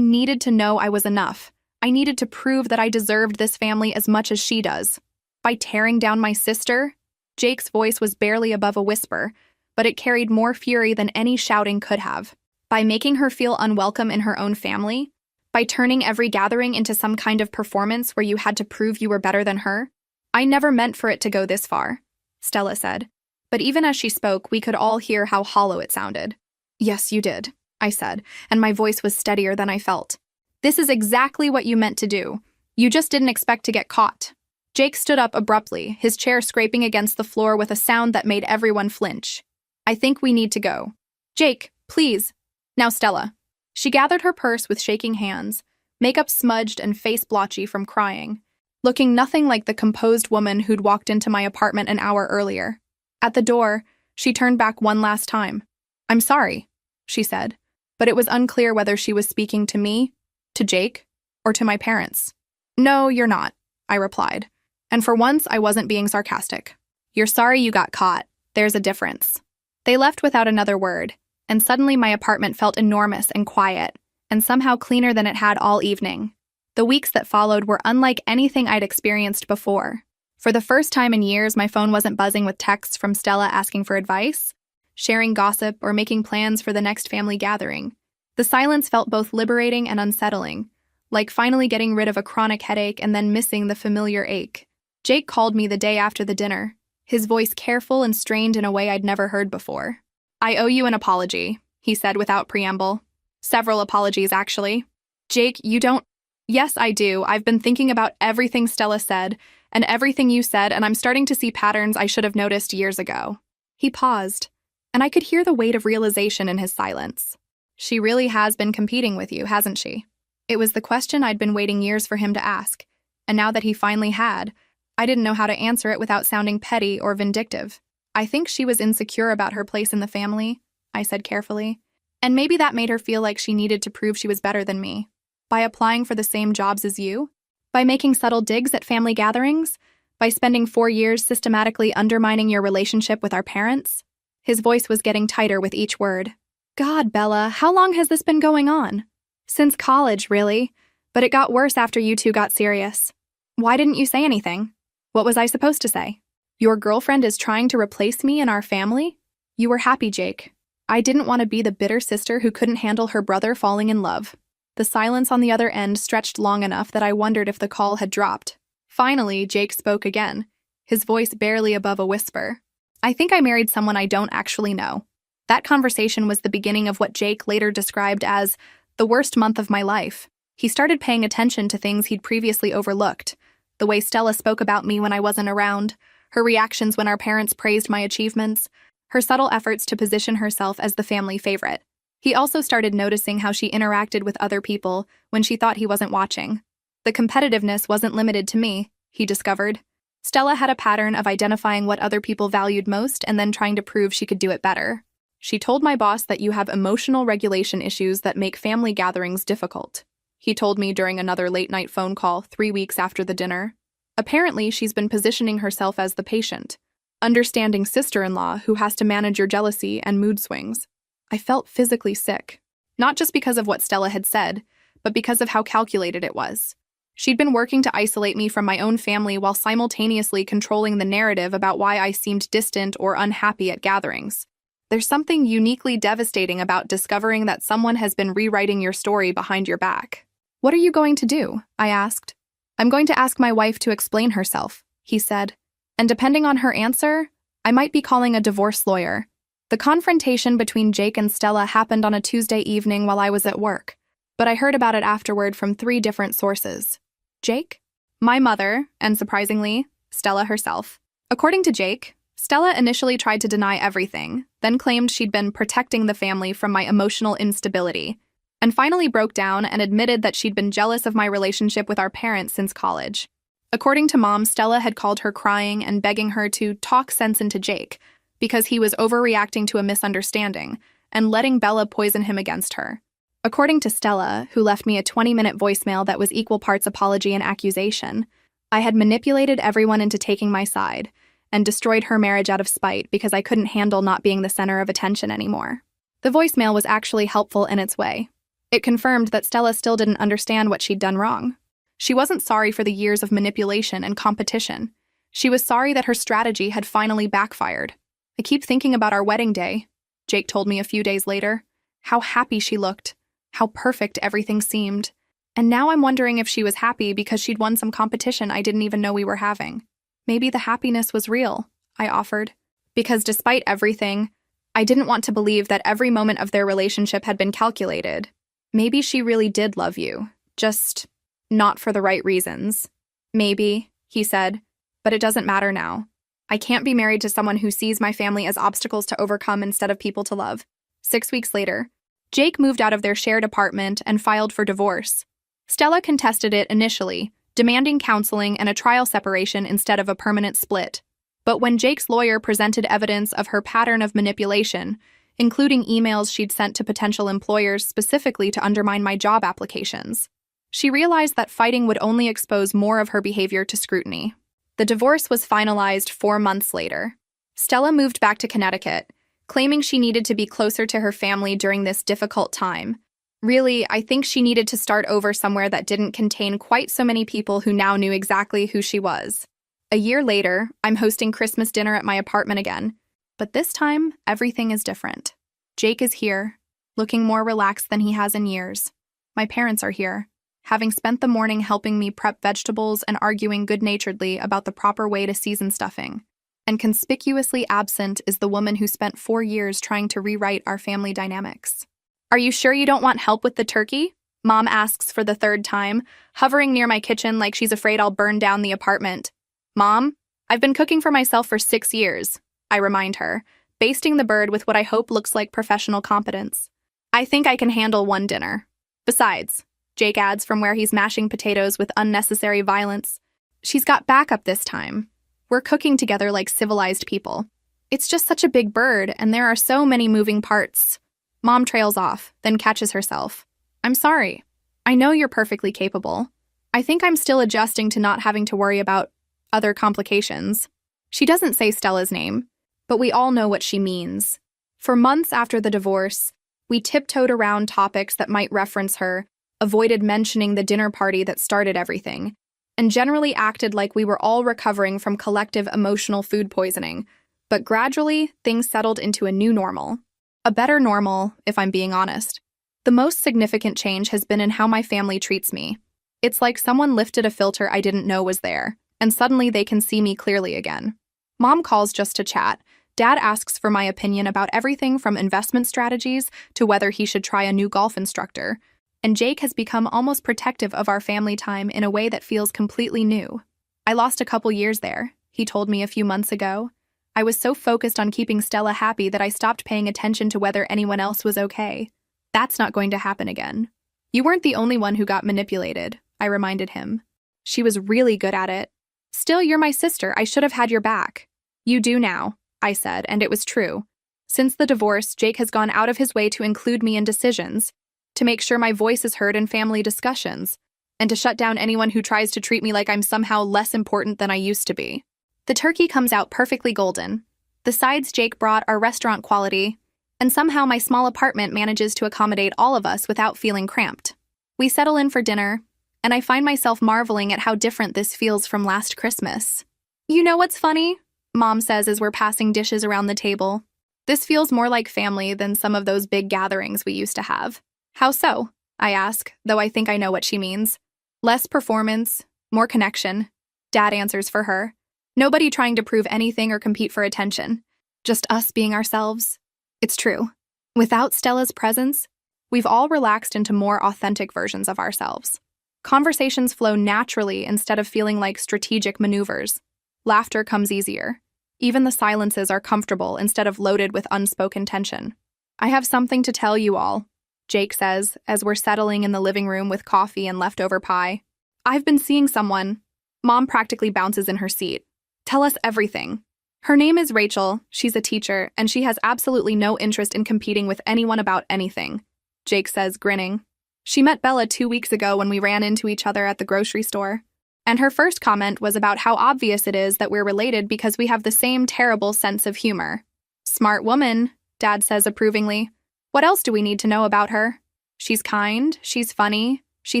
needed to know I was enough. I needed to prove that I deserved this family as much as she does. By tearing down my sister? Jake's voice was barely above a whisper, but it carried more fury than any shouting could have. By making her feel unwelcome in her own family? By turning every gathering into some kind of performance where you had to prove you were better than her? I never meant for it to go this far, Stella said. But even as she spoke, we could all hear how hollow it sounded. Yes, you did, I said, and my voice was steadier than I felt. This is exactly what you meant to do. You just didn't expect to get caught. Jake stood up abruptly, his chair scraping against the floor with a sound that made everyone flinch. I think we need to go. Jake, please. Now, Stella. She gathered her purse with shaking hands, makeup smudged and face blotchy from crying, looking nothing like the composed woman who'd walked into my apartment an hour earlier. At the door, she turned back one last time. I'm sorry, she said, but it was unclear whether she was speaking to me, to Jake, or to my parents. No, you're not, I replied. And for once, I wasn't being sarcastic. You're sorry you got caught. There's a difference. They left without another word, and suddenly my apartment felt enormous and quiet, and somehow cleaner than it had all evening. The weeks that followed were unlike anything I'd experienced before. For the first time in years, my phone wasn't buzzing with texts from Stella asking for advice, sharing gossip, or making plans for the next family gathering. The silence felt both liberating and unsettling, like finally getting rid of a chronic headache and then missing the familiar ache. Jake called me the day after the dinner, his voice careful and strained in a way I'd never heard before. I owe you an apology, he said without preamble. Several apologies, actually. Jake, you don't— Yes, I do. I've been thinking about everything Stella said and everything you said, and I'm starting to see patterns I should have noticed years ago. He paused, and I could hear the weight of realization in his silence. She really has been competing with you, hasn't she? It was the question I'd been waiting years for him to ask, and now that he finally had, I didn't know how to answer it without sounding petty or vindictive. I think she was insecure about her place in the family, I said carefully. And maybe that made her feel like she needed to prove she was better than me. By applying for the same jobs as you? By making subtle digs at family gatherings? By spending 4 years systematically undermining your relationship with our parents? His voice was getting tighter with each word. God, Bella, how long has this been going on? Since college, really. But it got worse after you two got serious. Why didn't you say anything? What was I supposed to say? Your girlfriend is trying to replace me in our family? You were happy, Jake. I didn't want to be the bitter sister who couldn't handle her brother falling in love. The silence on the other end stretched long enough that I wondered if the call had dropped. Finally, Jake spoke again, his voice barely above a whisper. I think I married someone I don't actually know. That conversation was the beginning of what Jake later described as the worst month of my life. He started paying attention to things he'd previously overlooked. The way Stella spoke about me when I wasn't around, her reactions when our parents praised my achievements, her subtle efforts to position herself as the family favorite. He also started noticing how she interacted with other people when she thought he wasn't watching. The competitiveness wasn't limited to me, he discovered. Stella had a pattern of identifying what other people valued most and then trying to prove she could do it better. She told my boss that you have emotional regulation issues that make family gatherings difficult. He told me during another late-night phone call 3 weeks after the dinner. Apparently, she's been positioning herself as the patient, understanding sister-in-law who has to manage your jealousy and mood swings. I felt physically sick, not just because of what Stella had said, but because of how calculated it was. She'd been working to isolate me from my own family while simultaneously controlling the narrative about why I seemed distant or unhappy at gatherings. There's something uniquely devastating about discovering that someone has been rewriting your story behind your back. What are you going to do? I asked. I'm going to ask my wife to explain herself, he said. And depending on her answer, I might be calling a divorce lawyer. The confrontation between Jake and Stella happened on a Tuesday evening while I was at work, but I heard about it afterward from 3 different sources. Jake? My mother, and surprisingly, Stella herself. According to Jake, Stella initially tried to deny everything, then claimed she'd been protecting the family from my emotional instability, and finally broke down and admitted that she'd been jealous of my relationship with our parents since college. According to Mom, Stella had called her crying and begging her to talk sense into Jake because he was overreacting to a misunderstanding and letting Bella poison him against her. According to Stella, who left me a 20-minute voicemail that was equal parts apology and accusation, I had manipulated everyone into taking my side and destroyed her marriage out of spite because I couldn't handle not being the center of attention anymore. The voicemail was actually helpful in its way. It confirmed that Stella still didn't understand what she'd done wrong. She wasn't sorry for the years of manipulation and competition. She was sorry that her strategy had finally backfired. I keep thinking about our wedding day, Jake told me a few days later. How happy she looked. How perfect everything seemed. And now I'm wondering if she was happy because she'd won some competition I didn't even know we were having. Maybe the happiness was real, I offered. Because despite everything, I didn't want to believe that every moment of their relationship had been calculated. Maybe she really did love you, just not for the right reasons. Maybe, he said, but it doesn't matter now. I can't be married to someone who sees my family as obstacles to overcome instead of people to love. 6 weeks later, Jake moved out of their shared apartment and filed for divorce. Stella contested it initially, demanding counseling and a trial separation instead of a permanent split. But when Jake's lawyer presented evidence of her pattern of manipulation, including emails she'd sent to potential employers specifically to undermine my job applications, she realized that fighting would only expose more of her behavior to scrutiny. The divorce was finalized 4 months later. Stella moved back to Connecticut, claiming she needed to be closer to her family during this difficult time. Really, I think she needed to start over somewhere that didn't contain quite so many people who now knew exactly who she was. A year later, I'm hosting Christmas dinner at my apartment again, but this time, everything is different. Jake is here, looking more relaxed than he has in years. My parents are here, having spent the morning helping me prep vegetables and arguing good-naturedly about the proper way to season stuffing. And conspicuously absent is the woman who spent 4 years trying to rewrite our family dynamics. Are you sure you don't want help with the turkey? Mom asks for the 3rd time, hovering near my kitchen like she's afraid I'll burn down the apartment. Mom, I've been cooking for myself for 6 years, I remind her, basting the bird with what I hope looks like professional competence. I think I can handle 1 dinner. Besides, Jake adds from where he's mashing potatoes with unnecessary violence, she's got backup this time. We're cooking together like civilized people. It's just such a big bird, and there are so many moving parts. Mom trails off, then catches herself. I'm sorry. I know you're perfectly capable. I think I'm still adjusting to not having to worry about other complications. She doesn't say Stella's name, but we all know what she means. For months after the divorce, we tiptoed around topics that might reference her, avoided mentioning the dinner party that started everything, and generally acted like we were all recovering from collective emotional food poisoning. But gradually, things settled into a new normal. A better normal, if I'm being honest. The most significant change has been in how my family treats me. It's like someone lifted a filter I didn't know was there, and suddenly they can see me clearly again. Mom calls just to chat. Dad asks for my opinion about everything from investment strategies to whether he should try a new golf instructor. And Jake has become almost protective of our family time in a way that feels completely new. I lost a couple years there, he told me a few months ago. I was so focused on keeping Stella happy that I stopped paying attention to whether anyone else was okay. That's not going to happen again. You weren't the only one who got manipulated, I reminded him. She was really good at it. Still, you're my sister. I should have had your back. You do now, I said, and it was true. Since the divorce, Jake has gone out of his way to include me in decisions, to make sure my voice is heard in family discussions, and to shut down anyone who tries to treat me like I'm somehow less important than I used to be. The turkey comes out perfectly golden. The sides Jake brought are restaurant quality, and somehow my small apartment manages to accommodate all of us without feeling cramped. We settle in for dinner, and I find myself marveling at how different this feels from last Christmas. You know what's funny? Mom says as we're passing dishes around the table. This feels more like family than some of those big gatherings we used to have. How so? I ask, though I think I know what she means. Less performance, more connection. Dad answers for her. Nobody trying to prove anything or compete for attention. Just us being ourselves. It's true. Without Stella's presence, we've all relaxed into more authentic versions of ourselves. Conversations flow naturally instead of feeling like strategic maneuvers. Laughter comes easier. Even the silences are comfortable instead of loaded with unspoken tension. I have something to tell you all, Jake says as we're settling in the living room with coffee and leftover pie. I've been seeing someone. Mom practically bounces in her seat. Tell us everything. Her name is Rachel, she's a teacher, and she has absolutely no interest in competing with anyone about anything, Jake says, grinning. She met Bella 2 weeks ago when we ran into each other at the grocery store. And her first comment was about how obvious it is that we're related because we have the same terrible sense of humor. Smart woman, Dad says approvingly. What else do we need to know about her? She's kind, she's funny, she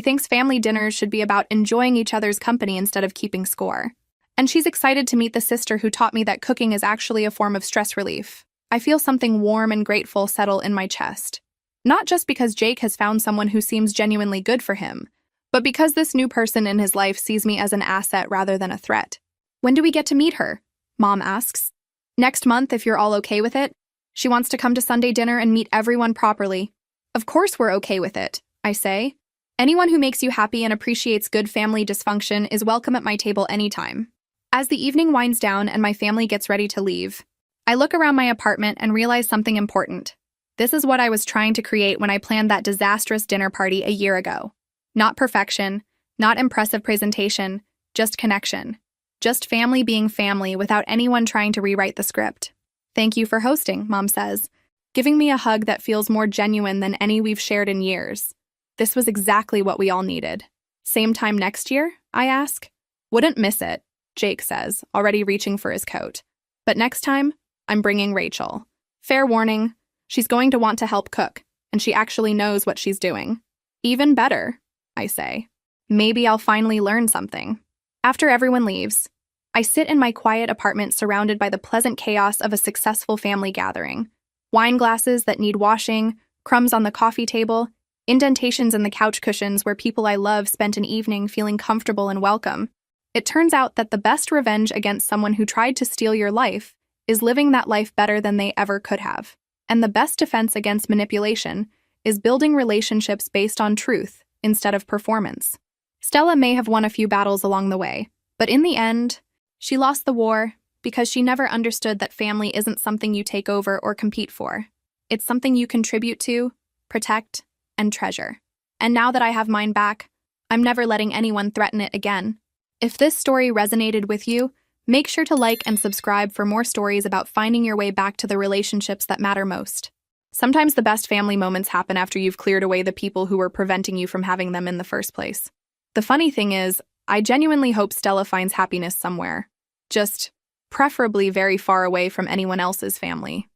thinks family dinners should be about enjoying each other's company instead of keeping score. And she's excited to meet the sister who taught me that cooking is actually a form of stress relief. I feel something warm and grateful settle in my chest. Not just because Jake has found someone who seems genuinely good for him, but because this new person in his life sees me as an asset rather than a threat. When do we get to meet her? Mom asks. Next month, if you're all okay with it. She wants to come to Sunday dinner and meet everyone properly. Of course we're okay with it, I say. Anyone who makes you happy and appreciates good family dysfunction is welcome at my table anytime. As the evening winds down and my family gets ready to leave, I look around my apartment and realize something important. This is what I was trying to create when I planned that disastrous dinner party a year ago. Not perfection, not impressive presentation, just connection. Just family being family without anyone trying to rewrite the script. Thank you for hosting, Mom says, giving me a hug that feels more genuine than any we've shared in years. This was exactly what we all needed. Same time next year? I ask. Wouldn't miss it, Jake says, already reaching for his coat. But next time, I'm bringing Rachel. Fair warning, she's going to want to help cook, and she actually knows what she's doing. Even better, I say. Maybe I'll finally learn something. After everyone leaves, I sit in my quiet apartment surrounded by the pleasant chaos of a successful family gathering. Wine glasses that need washing, crumbs on the coffee table, indentations in the couch cushions where people I love spent an evening feeling comfortable and welcome. It turns out that the best revenge against someone who tried to steal your life is living that life better than they ever could have. And the best defense against manipulation is building relationships based on truth instead of performance. Stella may have won a few battles along the way, but in the end, she lost the war because she never understood that family isn't something you take over or compete for. It's something you contribute to, protect, and treasure. And now that I have mine back, I'm never letting anyone threaten it again. If this story resonated with you, make sure to like and subscribe for more stories about finding your way back to the relationships that matter most. Sometimes the best family moments happen after you've cleared away the people who were preventing you from having them in the first place. The funny thing is, I genuinely hope Stella finds happiness somewhere. Just preferably very far away from anyone else's family.